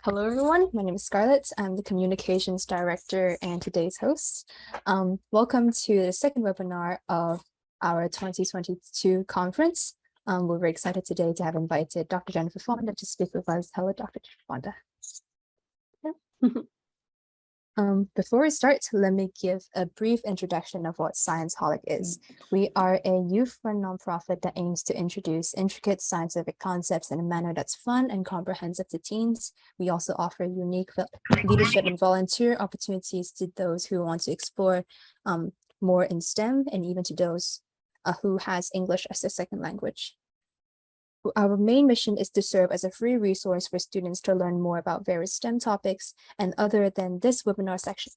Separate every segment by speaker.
Speaker 1: Hello, everyone. My name is Scarlett. I'm the Communications Director and today's host. Welcome to the second webinar of our 2022 conference. We're very excited today to have invited Dr. Jennifer Fonda to speak with us. Hello, Dr. Fonda. Before we start, let me give a brief introduction of what ScienceHolic is. We are a youth-run nonprofit that aims to introduce intricate scientific concepts in a manner that's fun and comprehensive to teens. We also offer unique leadership and volunteer opportunities to those who want to explore more in STEM, and even to those who has English as a second language. Our main mission is to serve as a free resource for students to learn more about various STEM topics. And other than this webinar section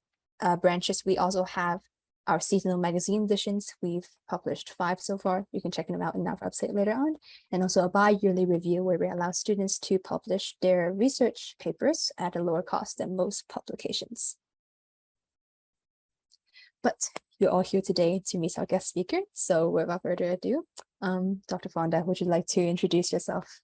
Speaker 1: branches, we also have our seasonal magazine editions. We've published 5 so far. You can check them out in our website later on. And also a bi-yearly review where we allow students to publish their research papers at a lower cost than most publications. But you're all here today to meet our guest speaker. So without further ado, Dr. Fonda, would you like to introduce yourself?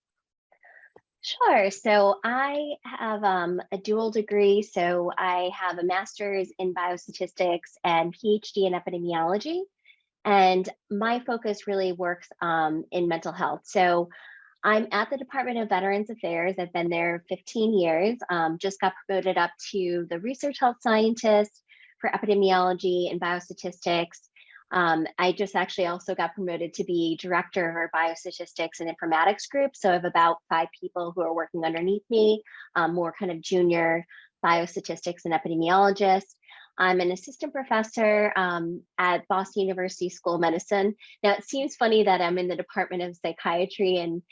Speaker 2: Sure. So I have a dual degree. So I have a master's in biostatistics and PhD in epidemiology. And my focus really works in mental health. So I'm at the Department of Veterans Affairs. I've been there 15 years, just got promoted up to the research health scientist for epidemiology and biostatistics. I just actually also got promoted to be director of our biostatistics and informatics group. So I have about 5 people who are working underneath me, more kind of junior biostatistics and epidemiologists. I'm an assistant professor at Boston University School of Medicine. Now, it seems funny that I'm in the Department of Psychiatry and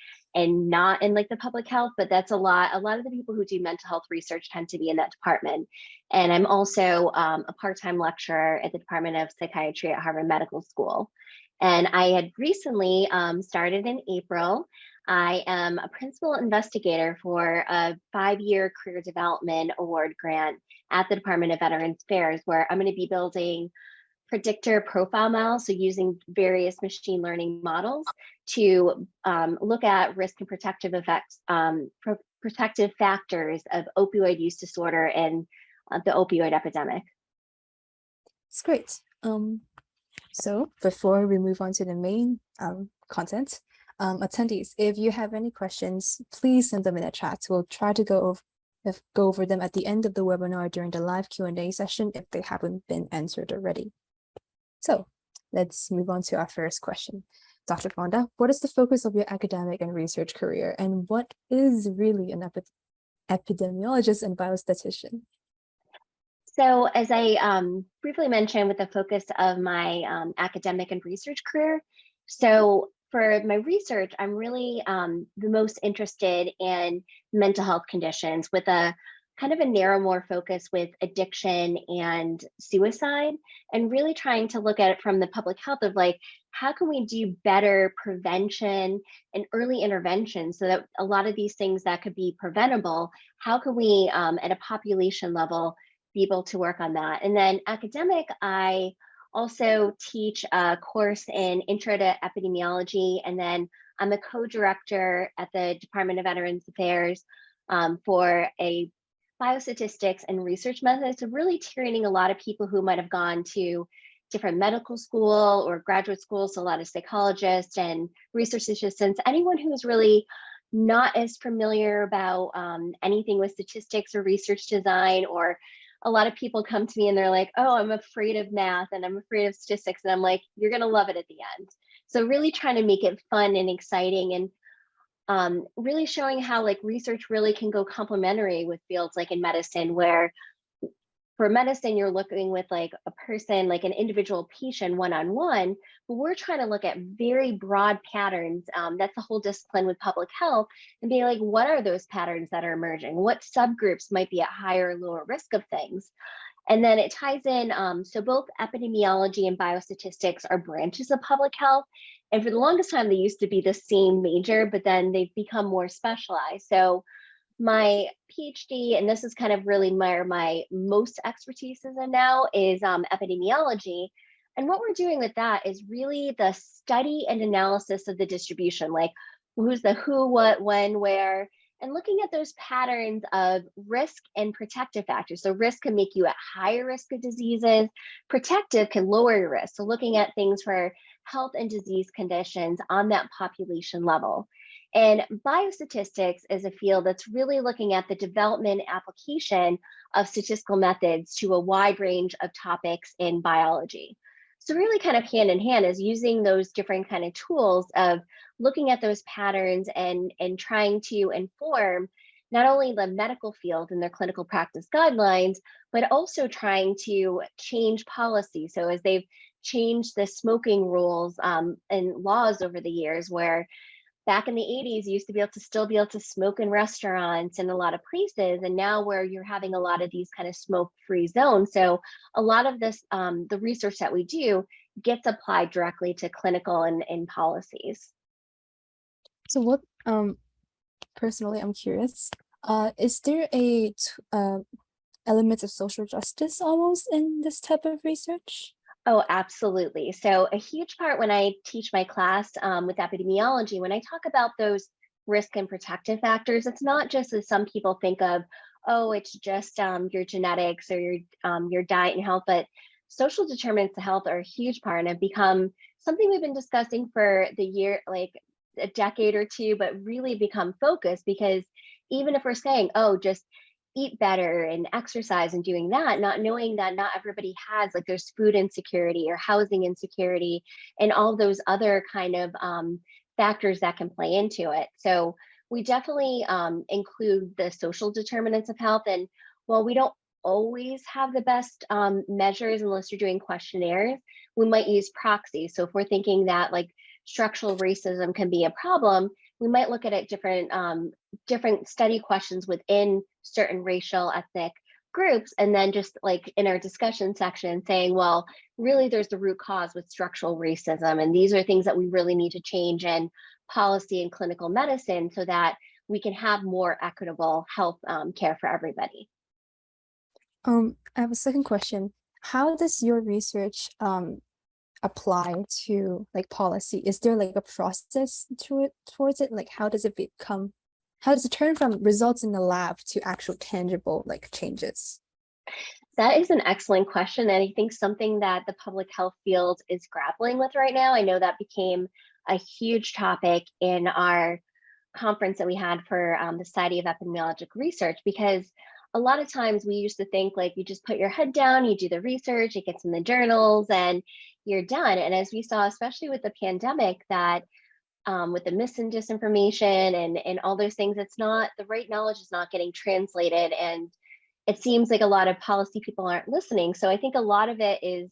Speaker 2: not in like the public health, but that's a lot of the people who do mental health research tend to be in that department. And I'm also a part-time lecturer at the Department of Psychiatry at Harvard Medical School. And I had recently started in April. I am a principal investigator for a 5-year career development award grant at the Department of Veterans Affairs, where I'm going to be building predictor profile models, so using various machine learning models to look at risk and protective effects, protective factors of opioid use disorder and the opioid epidemic.
Speaker 1: It's great. So before we move on to the main content, attendees, if you have any questions, please send them in the chat. We'll try to go over them at the end of the webinar during the live Q&A session if they haven't been answered already. So let's move on to our first question. Dr. Fonda, what is the focus of your academic and research career, and what is really an epidemiologist and biostatistician?
Speaker 2: So as I briefly mentioned with the focus of my academic and research career, so for my research, I'm really the most interested in mental health conditions with a kind of a narrow more focus with addiction and suicide, and really trying to look at it from the public health of like, how can we do better prevention and early intervention so that a lot of these things that could be preventable, how can we at a population level be able to work on that? And then academic, I also teach a course in Intro to Epidemiology, and then I'm a co-director at the Department of Veterans Affairs for a biostatistics and research methods. So really training a lot of people who might have gone to different medical school or graduate school, so a lot of psychologists and research assistants, anyone who is really not as familiar about anything with statistics or research design. Or a lot of people come to me and they're like, oh, I'm afraid of math and I'm afraid of statistics. And I'm like, you're gonna love it at the end. So really trying to make it fun and exciting, and really showing how like research really can go complementary with fields like in medicine, where for medicine, you're looking with like a person, like an individual patient one-on-one, but we're trying to look at very broad patterns. That's the whole discipline with public health, and being like, what are those patterns that are emerging? What subgroups might be at higher or lower risk of things? And then it ties in, so both epidemiology and biostatistics are branches of public health. And for the longest time, they used to be the same major, but then they've become more specialized. So my PhD, and this is kind of really where my most expertise is in now, is epidemiology. And what we're doing with that is really the study and analysis of the distribution, like who's the who, what, when, where, and looking at those patterns of risk and protective factors. So risk can make you at higher risk of diseases, protective can lower your risk. So looking at things for health and disease conditions on that population level. And biostatistics is a field that's really looking at the development application of statistical methods to a wide range of topics in biology. So really kind of hand in hand is using those different kind of tools of looking at those patterns and trying to inform not only the medical field and their clinical practice guidelines, but also trying to change policy. So as they've changed the smoking rules and laws over the years, where back in the 80s, you used to be able to still be able to smoke in restaurants and a lot of places. And now where you're having a lot of these kind of smoke-free zones. So a lot of this, the research that we do gets applied directly to clinical and policies.
Speaker 1: So what, personally, I'm curious, is there elements of social justice almost in this type of research?
Speaker 2: Oh, absolutely. So a huge part when I teach my class with epidemiology, when I talk about those risk and protective factors, it's not just as some people think of, oh, it's just your genetics or your diet and health, but social determinants of health are a huge part and have become something we've been discussing for the year, like a decade or two, but really become focused because even if we're saying, oh, just eat better and exercise and doing that, not knowing that not everybody has, like there's food insecurity or housing insecurity and all those other kind of factors that can play into it. So we definitely include the social determinants of health. And while we don't always have the best measures unless you're doing questionnaires, we might use proxies. So if we're thinking that like structural racism can be a problem, we might look at it different study questions within certain racial ethnic groups, and then just like in our discussion section saying, well, really there's the root cause with structural racism, and these are things that we really need to change in policy and clinical medicine so that we can have more equitable health care for everybody.
Speaker 1: I have a second question. How does your research apply to like policy? Is there like a process to it towards it? Like how does it turn from results in the lab to actual tangible like changes?
Speaker 2: That is an excellent question, and I think something that the public health field is grappling with right now. I know that became a huge topic in our conference that we had for the Society of Epidemiologic Research, because a lot of times we used to think like you just put your head down, you do the research, it gets in the journals, and you're done. And as we saw, especially with the pandemic, that with the mis and disinformation and all those things, it's not, the right knowledge is not getting translated. And it seems like a lot of policy people aren't listening. So I think a lot of it is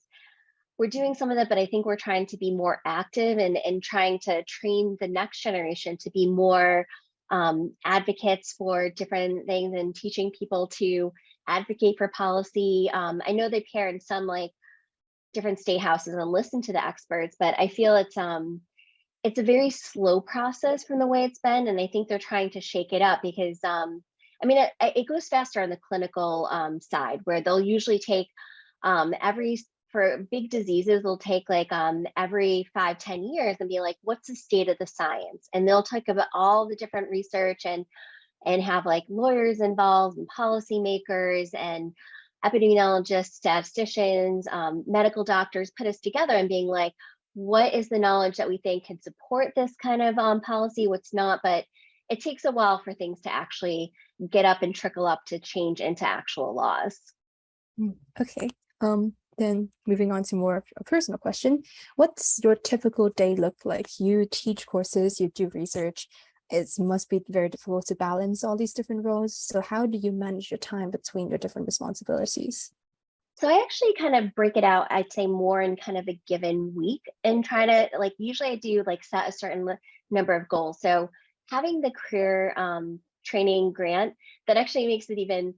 Speaker 2: we're doing some of that, but I think we're trying to be more active and trying to train the next generation to be more advocates for different things and teaching people to advocate for policy. I know they pair in some like different state houses and listen to the experts, but I feel it's a very slow process from the way it's been, and I think they're trying to shake it up because I mean it goes faster on the clinical side, where they'll usually take for big diseases, they'll take like every 5-10 years and be like, what's the state of the science? And they'll talk about all the different research and have like lawyers involved and policymakers and epidemiologists, statisticians, medical doctors put us together and being like, what is the knowledge that we think can support this kind of policy, what's not. But it takes a while for things to actually get up and trickle up to change into actual laws.
Speaker 1: Okay. Then moving on to more of a personal question, what's your typical day look like? You teach courses, you do research. It must be very difficult to balance all these different roles. So how do you manage your time between your different responsibilities?
Speaker 2: So I actually kind of break it out, I'd say more in kind of a given week and try to like, usually I do like set a certain number of goals. So having the career training grant, that actually makes it even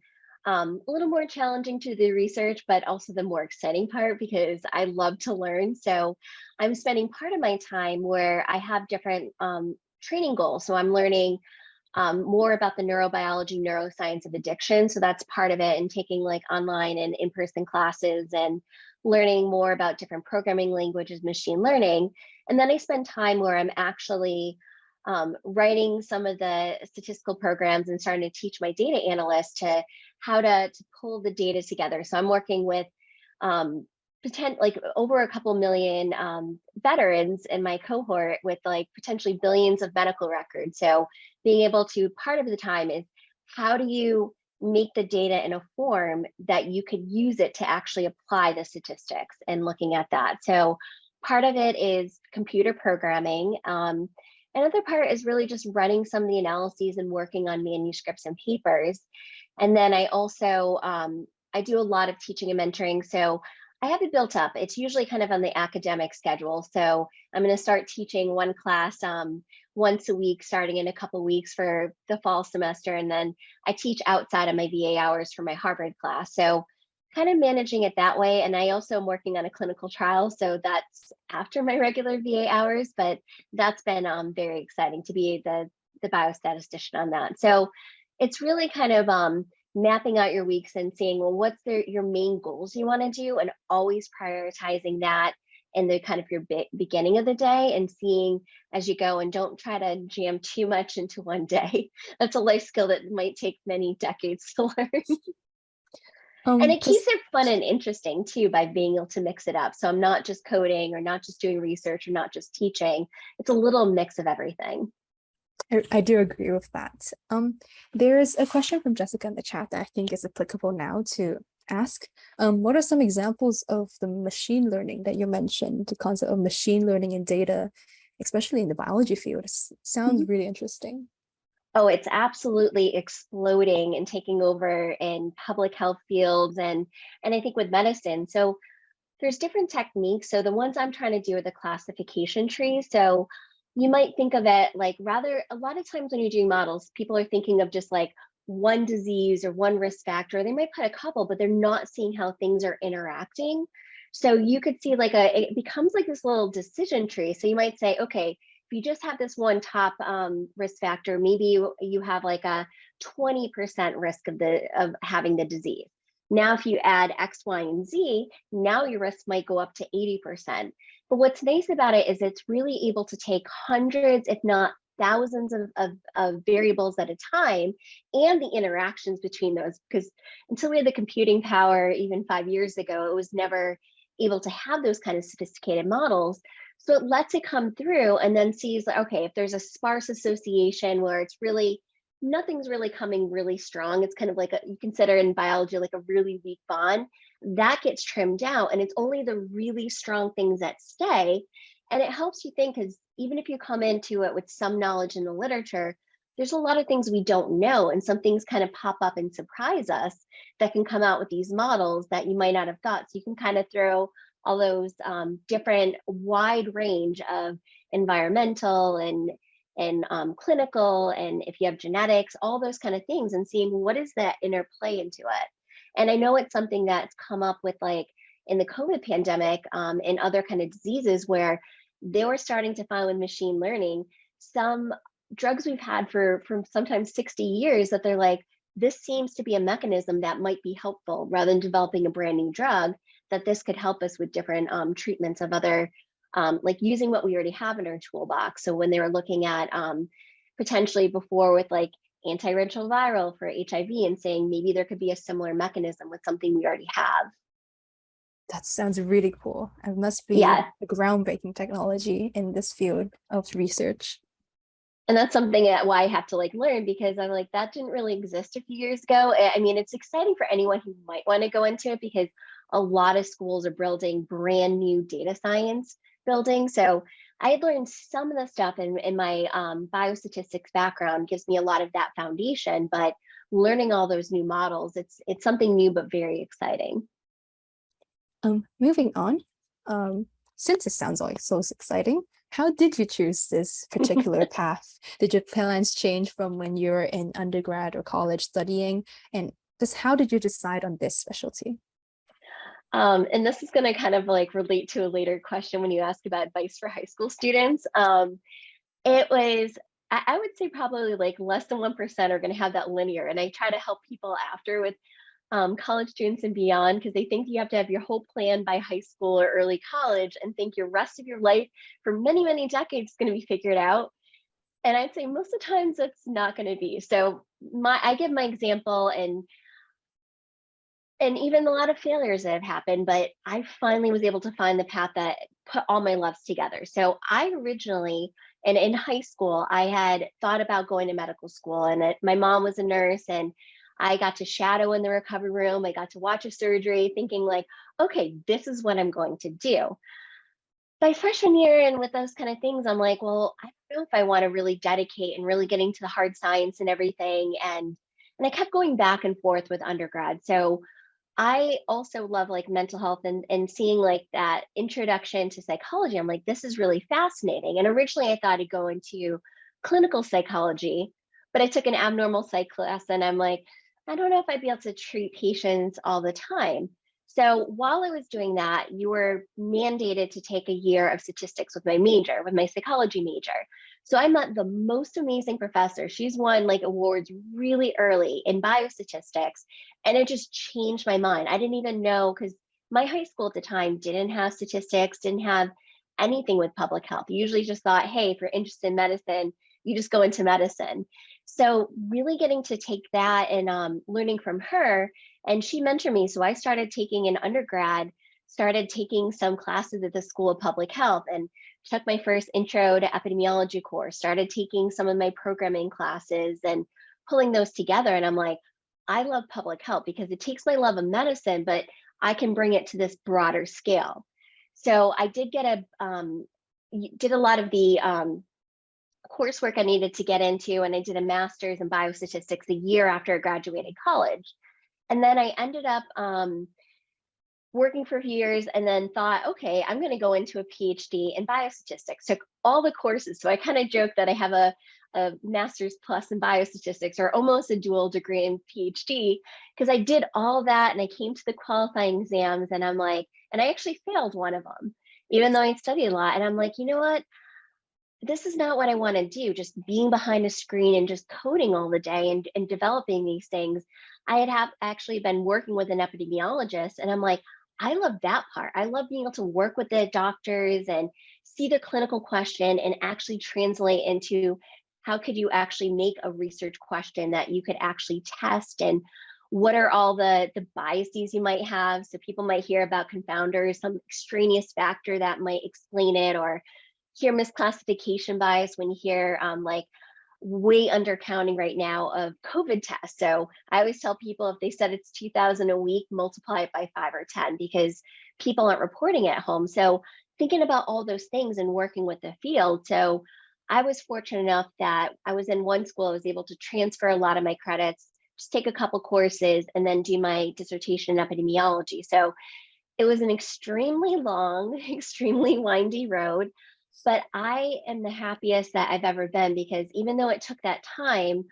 Speaker 2: a little more challenging to do research, but also the more exciting part because I love to learn. So I'm spending part of my time where I have different training goals. So I'm learning more about the neurobiology, neuroscience of addiction. So that's part of it, and taking like online and in-person classes and learning more about different programming languages, machine learning. And then I spend time where I'm actually writing some of the statistical programs and starting to teach my data analysts to how to pull the data together. So I'm working with like over a couple million veterans in my cohort with like potentially billions of medical records. So being able to, part of the time is how do you make the data in a form that you could use it to actually apply the statistics and looking at that. So part of it is computer programming. Another part is really just running some of the analyses and working on manuscripts and papers. And then I also, I do a lot of teaching and mentoring. So I have it built up. It's usually kind of on the academic schedule. So I'm going to start teaching one class once a week, starting in a couple weeks for the fall semester. And then I teach outside of my VA hours for my Harvard class. So kind of managing it that way. And I also am working on a clinical trial. So that's after my regular VA hours, but that's been very exciting to be the biostatistician on that. So it's really kind of mapping out your weeks and seeing, well, what's your main goals you want to do, and always prioritizing that in the kind of your beginning of the day and seeing as you go, and don't try to jam too much into one day. That's a life skill that might take many decades to learn. And it keeps it fun and interesting too by being able to mix it up. So I'm not just coding or not just doing research or not just teaching. It's a little mix of everything.
Speaker 1: I do agree with that. There's a question from Jessica in the chat that I think is applicable now to ask. What are some examples of the machine learning that you mentioned, the concept of machine learning and data, especially in the biology field? It sounds really interesting.
Speaker 2: Oh, it's absolutely exploding and taking over in public health fields and I think with medicine. So there's different techniques. So the ones I'm trying to do are the classification tree. So you might think of it like rather, a lot of times when you're doing models, people are thinking of just like one disease or one risk factor. They might put a couple, but they're not seeing how things are interacting. So you could see like it becomes like this little decision tree. So you might say, okay, if you just have this one top risk factor, maybe you have like a 20% risk of having the disease. Now, if you add X, Y, and Z, now your risk might go up to 80%. But what's nice about it is it's really able to take hundreds, if not thousands of variables at a time, and the interactions between those, because until we had the computing power, even 5 years ago, it was never able to have those kind of sophisticated models. So it lets it come through and then sees, like, okay, if there's a sparse association where it's really, nothing's really coming really strong, it's kind of like you consider in biology like a really weak bond, that gets trimmed out, and it's only the really strong things that stay. And it helps you think, because even if you come into it with some knowledge in the literature, there's a lot of things we don't know, and some things kind of pop up and surprise us that can come out with these models that you might not have thought. So you can kind of throw all those different wide range of environmental and clinical, and if you have genetics, all those kind of things, and seeing what is that interplay into it. And I know it's something that's come up with like in the COVID pandemic and other kind of diseases where they were starting to find with machine learning some drugs we've had for sometimes 60 years that they're like, this seems to be a mechanism that might be helpful rather than developing a brand new drug, that this could help us with different treatments of other, like using what we already have in our toolbox. So when they were looking at potentially before with like antiretroviral for HIV and saying maybe there could be a similar mechanism with something we already have.
Speaker 1: That sounds really cool. It must be a groundbreaking technology in this field of research.
Speaker 2: And that's something that why I have to like learn, because I'm like, that didn't really exist a few years ago. I mean, it's exciting for anyone who might want to go into it, because a lot of schools are building brand new data science buildings. So I had learned some of the stuff in my biostatistics background gives me a lot of that foundation, but learning all those new models, it's something new, but very exciting.
Speaker 1: Moving on, since it sounds like so exciting, how did you choose this particular path? Did your plans change from when you were in undergrad or college studying? And just how did you decide on this specialty?
Speaker 2: And this is going to kind of like relate to a later question when you ask about advice for high school students. It was, I would say probably like less than 1% are going to have that linear. And I try to help people after with college students and beyond, because they think you have to have your whole plan by high school or early college and think your rest of your life for many, many decades is going to be figured out. And I'd say most of the times it's not going to be. So I give my example, and even a lot of failures that have happened, but I finally was able to find the path that put all my loves together. So I originally, and in high school, I had thought about going to medical school, and my mom was a nurse, and I got to shadow in the recovery room. I got to watch a surgery, thinking like, okay, this is what I'm going to do. By freshman year, and with those kind of things, I'm like, well, I don't know if I want to really dedicate and really get into the hard science and everything. And I kept going back and forth with undergrad. So I also love like mental health, and seeing like that introduction to psychology. I'm like, this is really fascinating. And originally I thought I'd go into clinical psychology, but I took an abnormal psych class, and I'm like, I don't know if I'd be able to treat patients all the time. So while I was doing that, you were mandated to take a year of statistics with my major, with my psychology major. So I met the most amazing professor. She's won like awards really early in biostatistics, and it just changed my mind. I didn't even know, because my high school at the time didn't have statistics, didn't have anything with public health. You usually just thought, hey, if you're interested in medicine, you just go into medicine. So really getting to take that and learning from her, and she mentored me. So I started taking an undergrad, started taking some classes at the School of Public Health, and took my first intro to epidemiology course, started taking some of my programming classes and pulling those together. And I'm like, I love public health because it takes my love of medicine, but I can bring it to this broader scale. So I did get did a lot of the coursework I needed to get into, and I did a master's in biostatistics a year after I graduated college. And then I ended up working for a few years, and then thought, okay, I'm going to go into a PhD in biostatistics. Took all the courses. So I kind of joke that I have a master's plus in biostatistics, or almost a dual degree in PhD, because I did all that and I came to the qualifying exams, and I'm like, and I actually failed one of them, even though I studied a lot. And I'm like, you know what? This is not what I want to do, just being behind a screen and just coding all the day and developing these things. I have actually been working with an epidemiologist, and I'm like, I love that part. I love being able to work with the doctors and see the clinical question and actually translate into how could you actually make a research question that you could actually test, and what are all the biases you might have. So people might hear about confounders, some extraneous factor that might explain it, or hear misclassification bias when you hear like way undercounting right now of COVID tests. So I always tell people, if they said it's 2,000 a week, multiply it by 5 or 10, because people aren't reporting it at home. So thinking about all those things and working with the field. So I was fortunate enough that I was in one school, I was able to transfer a lot of my credits, just take a couple courses, and then do my dissertation in epidemiology. So it was an extremely long, extremely windy road, but I am the happiest that I've ever been, because even though it took that time,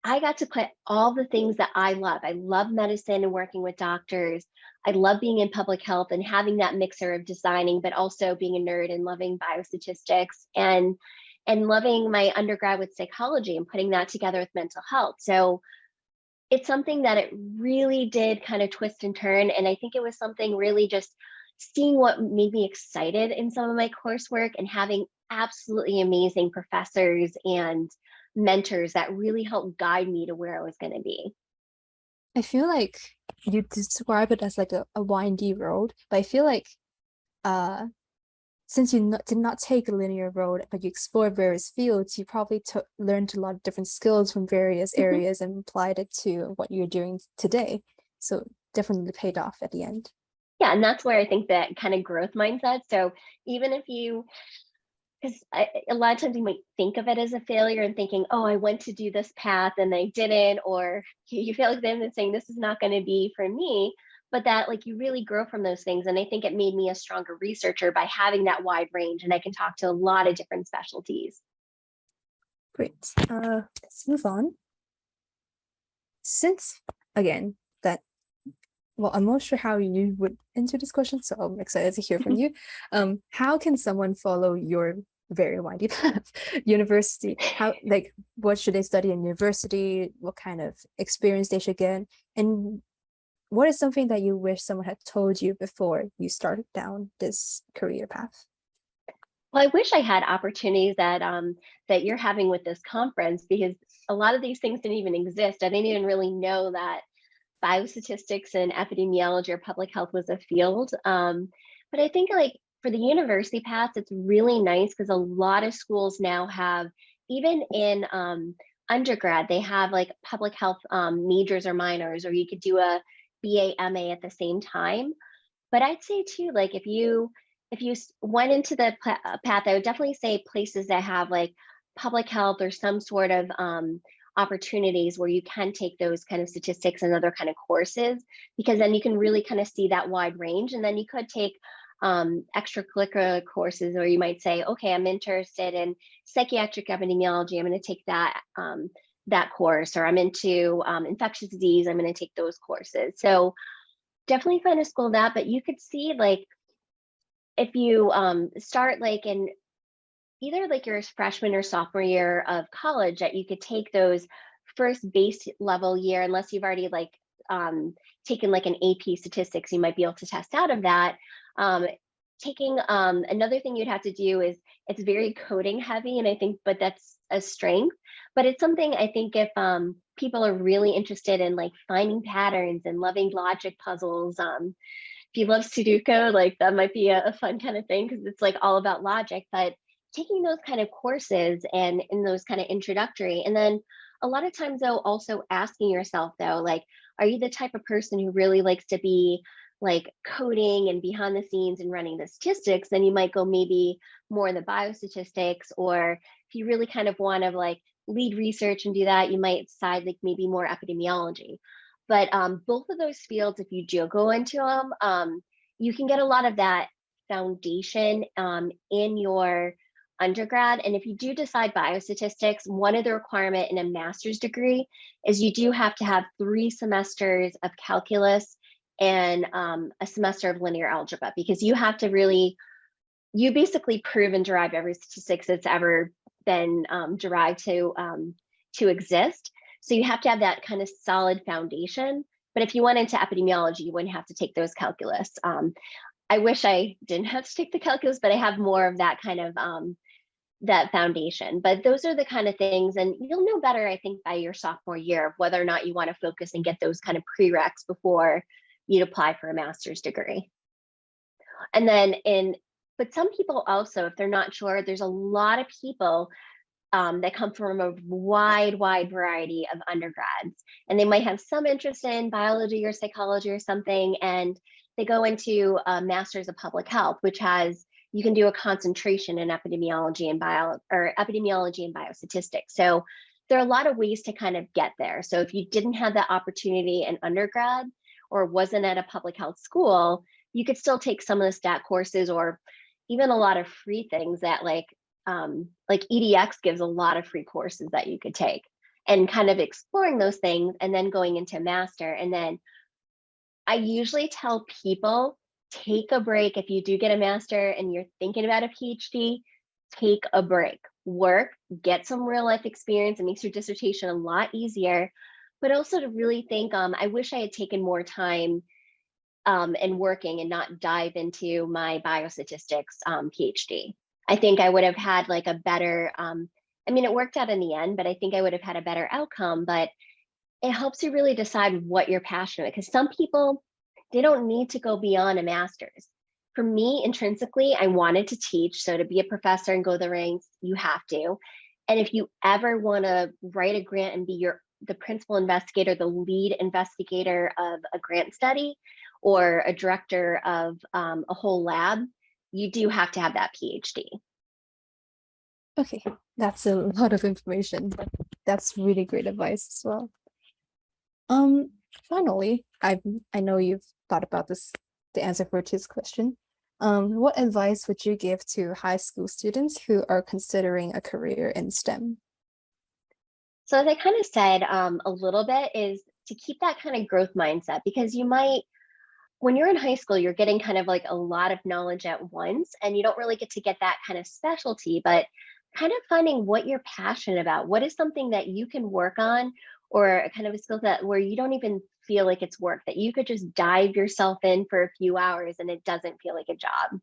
Speaker 2: I got to put all the things that I love. I love medicine and working with doctors. I love being in public health and having that mixer of designing, but also being a nerd and loving biostatistics, and loving my undergrad with psychology and putting that together with mental health. So it's something that it really did kind of twist and turn. And I think it was something really just seeing what made me excited in some of my coursework, and having absolutely amazing professors and mentors that really helped guide me to where I was going to be.
Speaker 1: I feel like you describe it as like a windy road, but I feel like since you did not take a linear road, but you explored various fields, you probably learned a lot of different skills from various areas and applied it to what you're doing today. So definitely paid off at the end.
Speaker 2: Yeah, and that's where I think that kind of growth mindset. So even if you, because a lot of times you might think of it as a failure and thinking, oh, I went to do this path and I didn't, or you feel like them and saying this is not going to be for me, but that like you really grow from those things. And I think it made me a stronger researcher by having that wide range, and I can talk to a lot of different specialties.
Speaker 1: Great. Let's move on. Since again that, well, I'm not sure how you would answer this question, so I'm excited to hear from you. How can someone follow your very windy path? University, how, like, what should they study in university? What kind of experience they should get? And what is something that you wish someone had told you before you started down this career path?
Speaker 2: Well, I wish I had opportunities that that you're having with this conference, because a lot of these things didn't even exist. I didn't even really know that biostatistics and epidemiology or public health was a field. But I think like for the university paths, it's really nice because a lot of schools now have, even in undergrad, they have like public health majors or minors, or you could do a BA, MA at the same time. But I'd say too, like if you went into the path, I would definitely say places that have like public health or some sort of opportunities where you can take those kind of statistics and other kind of courses, because then you can really kind of see that wide range. And then you could take extracurricular courses, or you might say, okay, I'm interested in psychiatric epidemiology, I'm going to take that that course, or I'm into infectious disease, I'm going to take those courses. So definitely find a school that, but you could see like if you start like in either like your freshman or sophomore year of college, that you could take those first base level year, unless you've already like taken like an AP statistics, you might be able to test out of that. Taking another thing you'd have to do is, it's very coding heavy, and I think, but that's a strength. But it's something I think if people are really interested in like finding patterns and loving logic puzzles, if you love Sudoku, like that might be a fun kind of thing, because it's like all about logic. But taking those kind of courses and in those kind of introductory, and then a lot of times though, also asking yourself though, like, are you the type of person who really likes to be like coding and behind the scenes and running the statistics? Then you might go maybe more in the biostatistics. Or if you really kind of want to like lead research and do that, you might side like maybe more epidemiology. But both of those fields, if you do go into them, you can get a lot of that foundation in your undergrad. And if you do decide biostatistics, one of the requirement in a master's degree is you do have to have 3 semesters of calculus and a semester of linear algebra, because you have to really, you basically prove and derive every statistics that's ever been derived to exist. So you have to have that kind of solid foundation. But if you went into epidemiology, you wouldn't have to take those calculus. I wish I didn't have to take the calculus, but I have more of that kind of that foundation. But those are the kind of things, and you'll know better, I think, by your sophomore year, whether or not you want to focus and get those kind of prereqs before you'd apply for a master's degree. And then but some people also, if they're not sure, there's a lot of people that come from a wide variety of undergrads, and they might have some interest in biology or psychology or something, and they go into a master's of public health, which has, you can do a concentration in epidemiology and epidemiology and biostatistics. So there are a lot of ways to kind of get there. So if you didn't have that opportunity in undergrad or wasn't at a public health school, you could still take some of the stat courses, or even a lot of free things that like EDX gives a lot of free courses that you could take, and kind of exploring those things, and then going into master. And then I usually tell people, take a break. If you do get a master and you're thinking about a PhD, take a break, work, get some real life experience. It makes your dissertation a lot easier. But also to really think, I wish I had taken more time and working, and not dive into my biostatistics PhD. I think I would have had like a better, I mean, it worked out in the end, but I think I would have had a better outcome. But it helps you really decide what you're passionate about, because some people, they don't need to go beyond a master's. For me, intrinsically, I wanted to teach. So to be a professor and go the ranks, you have to. And if you ever want to write a grant and be the principal investigator, the lead investigator of a grant study, or a director of a whole lab, you do have to have that PhD.
Speaker 1: Okay, that's a lot of information, but that's really great advice as well. Finally, I know you've thought about this, the answer for this question. What advice would you give to high school students who are considering a career in STEM?
Speaker 2: So as I kind of said a little bit, is to keep that kind of growth mindset, because you might, when you're in high school, you're getting kind of like a lot of knowledge at once, and you don't really get to get that kind of specialty. But kind of finding what you're passionate about, what is something that you can work on, or kind of a skill set where you don't even feel like it's work, that you could just dive yourself in for a few hours and it doesn't feel like a job.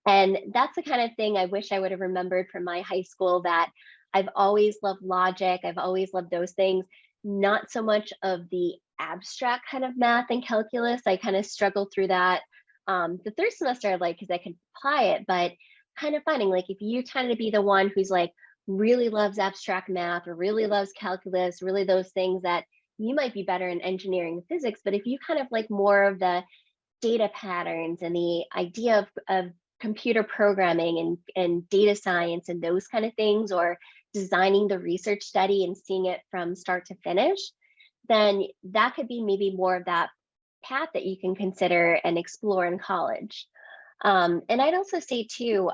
Speaker 2: And that's the kind of thing I wish I would have remembered from my high school, that I've always loved logic. I've always loved those things, not so much of the abstract kind of math and calculus. I kind of struggled through that. The third semester I liked because I could apply it, but kind of finding like if you tend to be the one who's like really loves abstract math or really loves calculus, really those things, that you might be better in engineering and physics. But if you kind of like more of the data patterns and the idea of computer programming and data science and those kind of things, or designing the research study and seeing it from start to finish, then that could be maybe more of that path that you can consider and explore in college. And I'd also say too,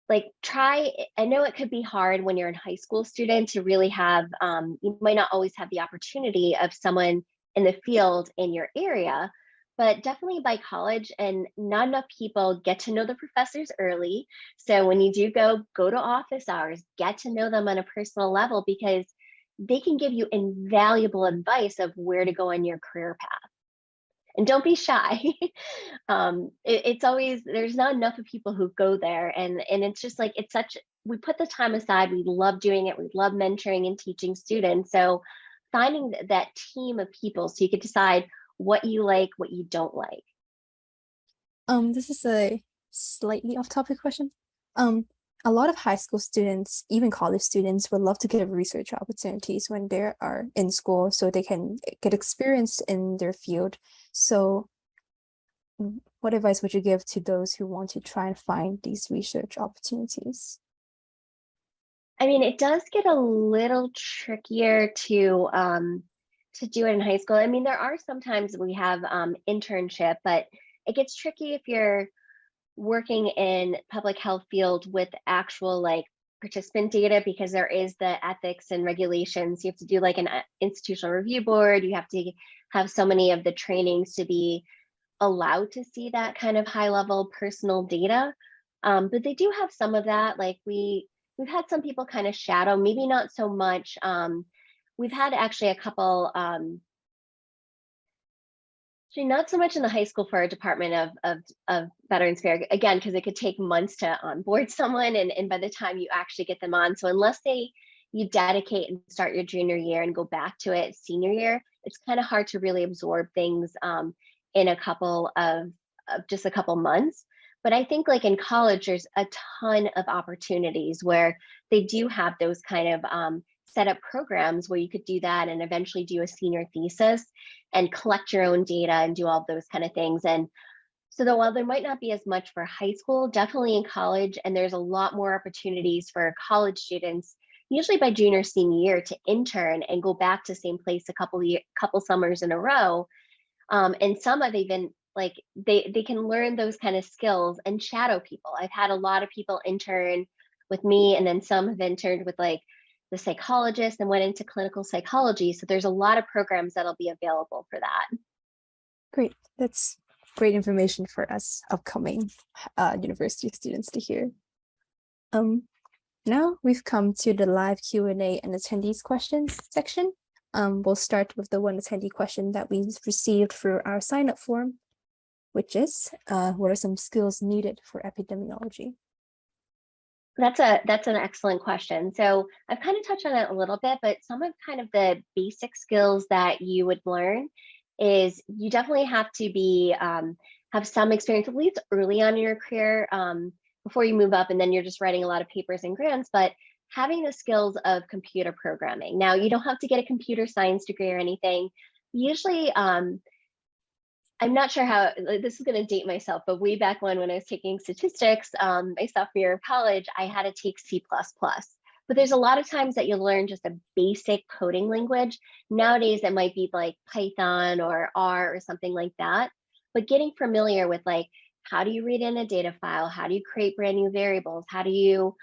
Speaker 2: like I know it could be hard when you're a high school student to really have, you might not always have the opportunity of someone in the field in your area, but definitely by college, and not enough people get to know the professors early. So when you do go to office hours, get to know them on a personal level, because they can give you invaluable advice of where to go on your career path. And don't be shy. It's always, there's not enough of people who go there, and it's just like, it's such, we put the time aside, we love doing it, we love mentoring and teaching students. So finding that team of people so you could decide what you like, what you don't like.
Speaker 1: This is a slightly off-topic question. A lot of high school students, even college students, would love to get research opportunities when they are in school so they can get experience in their field. So what advice would you give to those who want to try and find these research opportunities?
Speaker 2: I mean, it does get a little trickier to do it in high school. I mean, there are sometimes we have internship, but it gets tricky if you're working in public health field with actual like participant data, because there is the ethics and regulations. You have to do like an institutional review board. You have to have so many of the trainings to be allowed to see that kind of high level personal data. But they do have some of that. Like we've had some people kind of shadow, maybe not so much. We've had actually a couple, actually not so much in the high school for our Department of Veterans Affairs, again, because it could take months to onboard someone, and by the time you actually get them on. So unless you dedicate and start your junior year and go back to it senior year, it's kind of hard to really absorb things in a couple of just a couple months. But I think like in college, there's a ton of opportunities where they do have those kind of set up programs where you could do that and eventually do a senior thesis and collect your own data and do all of those kind of things. And so while there might not be as much for high school, definitely in college, and there's a lot more opportunities for college students, usually by junior, senior year, to intern and go back to the same place a couple summers in a row. And some have even like they can learn those kind of skills and shadow people. I've had a lot of people intern with me, and then some have interned with like the psychologist and went into clinical psychology. So there's a lot of programs that'll be available for that.
Speaker 1: Great. That's great information for us upcoming university students to hear. Now we've come to the live Q&A and attendees questions section. We'll start with the one attendee question that we received through our sign-up form, which is, what are some skills needed for epidemiology?
Speaker 2: That's an excellent question. So I've kind of touched on it a little bit, but some of kind of the basic skills that you would learn is you definitely have to be have some experience, at least early on in your career, before you move up and then you're just writing a lot of papers and grants, but having the skills of computer programming. Now, you don't have to get a computer science degree or anything. Usually, I'm not sure how, this is going to date myself, but way back when I was taking statistics, my sophomore year of college, I had to take C++. But there's a lot of times that you'll learn just a basic coding language. Nowadays, it might be like Python or R or something like that. But getting familiar with like, how do you read in a data file? How do you create brand new variables? How do you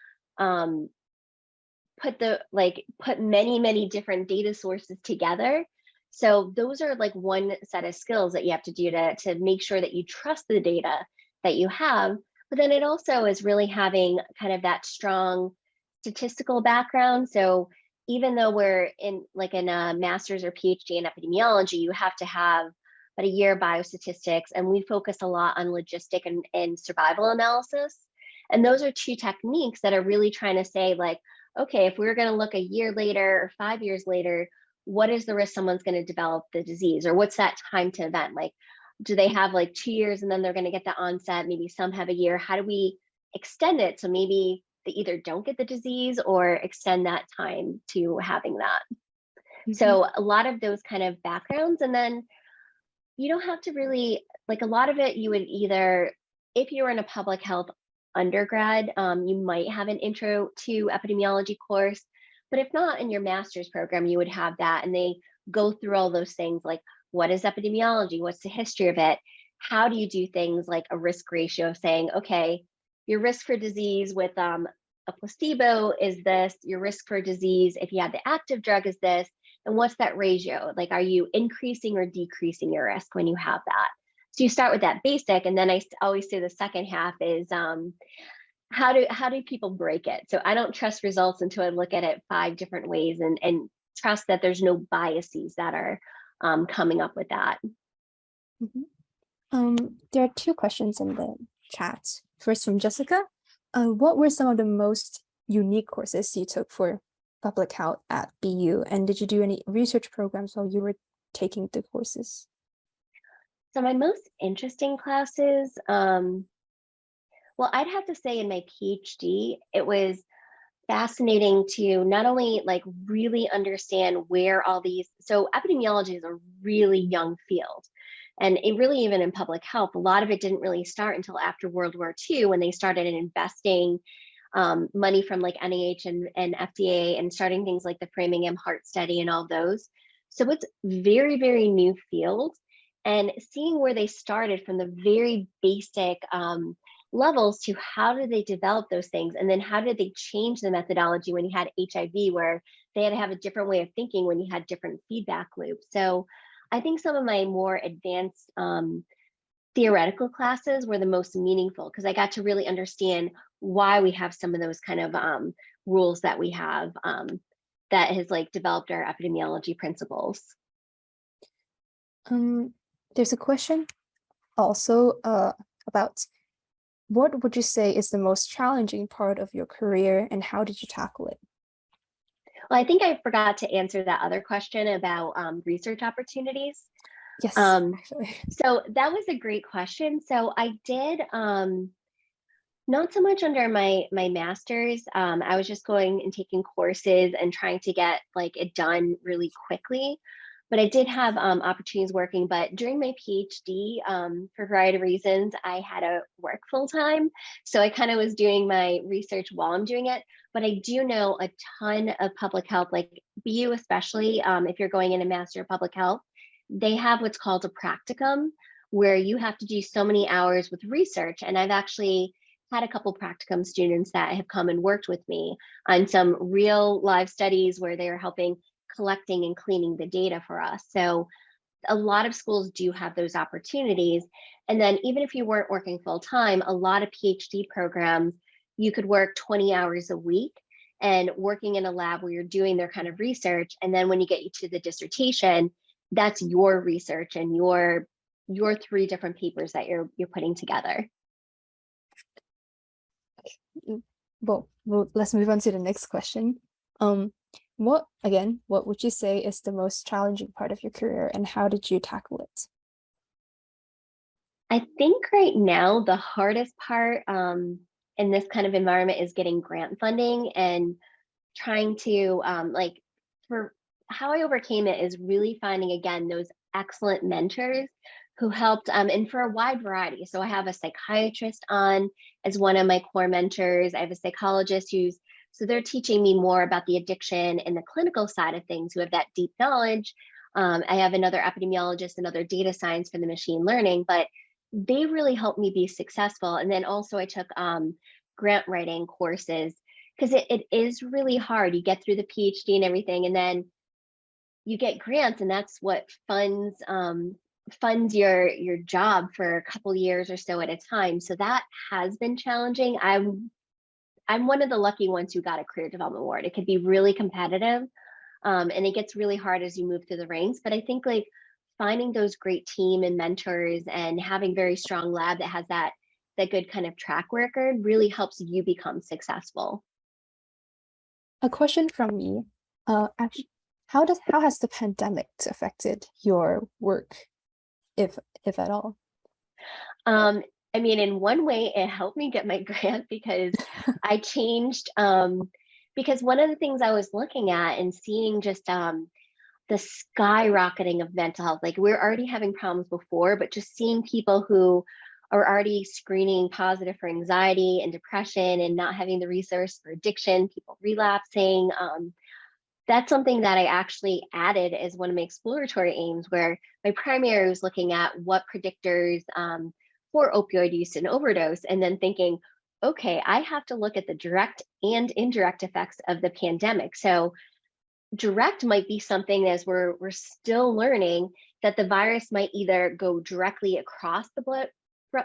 Speaker 2: put many different data sources together? So those are like one set of skills that you have to do to make sure that you trust the data that you have. But then it also is really having kind of that strong statistical background. So even though we're in a master's or PhD in epidemiology, you have to have about a year of biostatistics, and we focus a lot on logistic and survival analysis. And those are two techniques that are really trying to say, like, okay, if we're going to look a year later or 5 years later, what is the risk someone's going to develop the disease, or what's that time to event? Like, do they have like 2 years and then they're going to get the onset? Maybe some have a year. How do we extend it so maybe they either don't get the disease or extend that time to having that? So a lot of those kind of backgrounds. And then you don't have to really, like, a lot of it, you would either, if you were in a public health undergrad, you might have an intro to epidemiology course. But if not, in your master's program, you would have that. And they go through all those things like, what is epidemiology? What's the history of it? How do you do things like a risk ratio of saying, okay, your risk for disease with a placebo is this, your risk for disease if you have the active drug is this, and what's that ratio? Like, are you increasing or decreasing your risk when you have that? So you start with that basic, and then I always say the second half is how do people break it? So I don't trust results until I look at it 5 different ways and trust that there's no biases that are coming up with that.
Speaker 1: There are 2 questions in the chat. First from Jessica. What were some of the most unique courses you took for public health at BU? And did you do any research programs while you were taking the courses?
Speaker 2: So my most interesting classes, well, I'd have to say in my PhD, it was fascinating to not only like really understand where all these, so epidemiology is a really young field. And it really, even in public health, a lot of it didn't really start until after World War II, when they started investing money from like NIH and FDA and starting things like the Framingham Heart Study and all those. So it's very, very new field. And seeing where they started from the very basic levels to how did they develop those things, and then how did they change the methodology when you had HIV, where they had to have a different way of thinking when you had different feedback loops. So I think some of my more advanced theoretical classes were the most meaningful, because I got to really understand why we have some of those kind of rules that we have that has like developed our epidemiology principles.
Speaker 1: There's a question also about, what would you say is the most challenging part of your career and how did you tackle it?
Speaker 2: Well, I think I forgot to answer that other question about research opportunities.
Speaker 1: Yes, actually.
Speaker 2: So that was a great question. So I did not so much under my master's. I was just going and taking courses and trying to get like it done really quickly. But I did have opportunities working. But during my PhD, for a variety of reasons, I had to work full time. So I kind of was doing my research while I'm doing it. But I do know a ton of public health, like BU especially, if you're going in a Master of Public Health, they have what's called a practicum, where you have to do so many hours with research. And I've actually had a couple practicum students that have come and worked with me on some real live studies where they're helping collecting and cleaning the data for us. So a lot of schools do have those opportunities. And then even if you weren't working full time, a lot of PhD programs, you could work 20 hours a week and working in a lab where you're doing their kind of research. And then when you get to the dissertation, that's your research and your 3 different papers that you're putting together.
Speaker 1: Well, let's move on to the next question. What would you say is the most challenging part of your career and how did you tackle it?
Speaker 2: I think right now, the hardest part in this kind of environment is getting grant funding and trying to for how I overcame it is really finding, again, those excellent mentors who helped and for a wide variety. So I have a psychiatrist on as one of my core mentors. I have a psychologist so they're teaching me more about the addiction and the clinical side of things, who have that deep knowledge. I have another epidemiologist, another data science for the machine learning, but they really helped me be successful. And then also I took grant writing courses, because it is really hard. You get through the PhD and everything, and then you get grants, and that's what funds your job for a couple years or so at a time. So that has been challenging. I'm one of the lucky ones who got a career development award. It could be really competitive, and it gets really hard as you move through the ranks. But I think like finding those great team and mentors and having very strong lab that has that good kind of track record really helps you become successful.
Speaker 1: A question from me, actually, how has the pandemic affected your work, if at all?
Speaker 2: I mean, in one way, it helped me get my grant because I changed, because one of the things I was looking at and seeing just the skyrocketing of mental health, like we're already having problems before, but just seeing people who are already screening positive for anxiety and depression and not having the resource for addiction, people relapsing. That's something that I actually added as one of my exploratory aims, where my primary was looking at what predictors for opioid use and overdose, and then thinking, okay, I have to look at the direct and indirect effects of the pandemic. So direct might be something as we're still learning that the virus might either go directly across the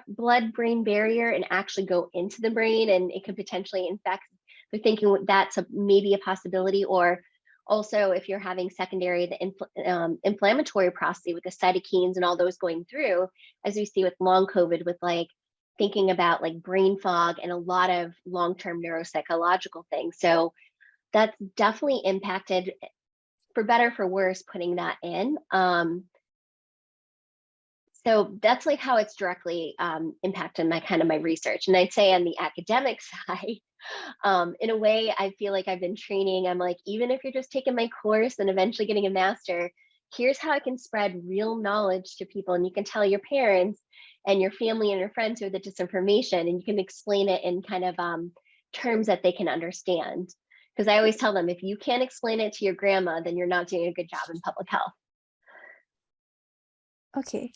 Speaker 2: blood-brain barrier and actually go into the brain, and it could potentially infect. They're thinking that's maybe a possibility, or also if you're having secondary the inflammatory process with the cytokines and all those going through, as we see with long COVID, with like thinking about like brain fog and a lot of long-term neuropsychological things. So that's definitely impacted, for better for worse, putting that in. So that's like how it's directly impacted my research. And I'd say on the academic side, in a way, I feel like I've been training. I'm like, even if you're just taking my course and eventually getting a master, here's how I can spread real knowledge to people. And you can tell your parents and your family and your friends who are the disinformation, and you can explain it in kind of terms that they can understand. Because I always tell them, if you can't explain it to your grandma, then you're not doing a good job in public health.
Speaker 1: Okay,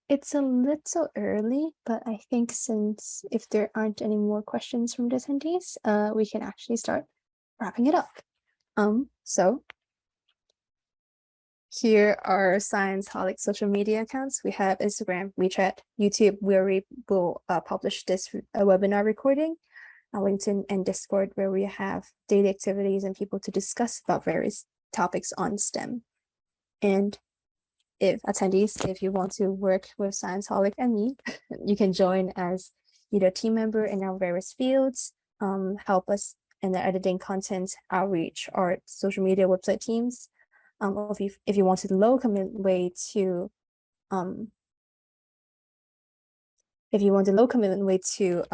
Speaker 1: it's a little early, but I think since if there aren't any more questions from the attendees, we can actually start wrapping it up. So here are ScienceHolic social media accounts. We have Instagram, Wechat, YouTube, where we will publish this webinar recording, LinkedIn, and Discord, where we have daily activities and people to discuss about various topics on STEM. And if attendees, if you want to work with ScienceHolic and me, you can join as either a team member in our various fields, help us in the editing, content, outreach, or social media website teams. If you want a low commitment way to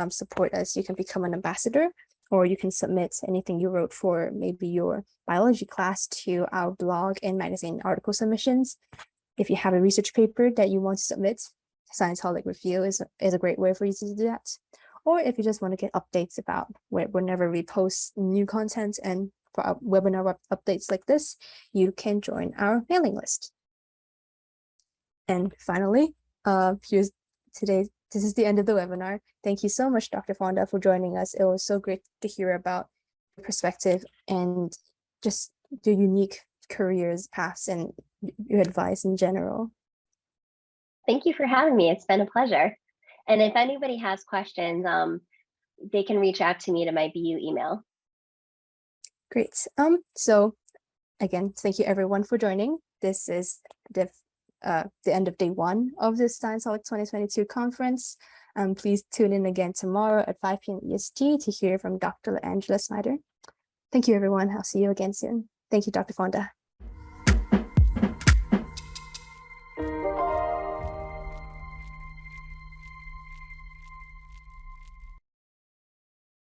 Speaker 1: support us, you can become an ambassador, or you can submit anything you wrote for maybe your biology class to our blog and magazine article submissions. If you have a research paper that you want to submit, ScienceHolic Review is a great way for you to do that. Or if you just want to get updates about whenever we post new content and for our webinar updates like this, you can join our mailing list. And finally, this is the end of the webinar. Thank you so much, Dr. Fonda, for joining us. It was so great to hear about your perspective and just your unique careers paths and your advice in general.
Speaker 2: Thank you for having me. It's been a pleasure. And if anybody has questions, they can reach out to me to my BU email.
Speaker 1: Great. So again, thank you everyone for joining. This is the end of day 1 of the ScienceHolic 2022 conference. Please tune in again tomorrow at 5 p.m. EST to hear from Dr. Angela Snyder. Thank you, everyone. I'll see you again soon. Thank you, Dr. Fonda.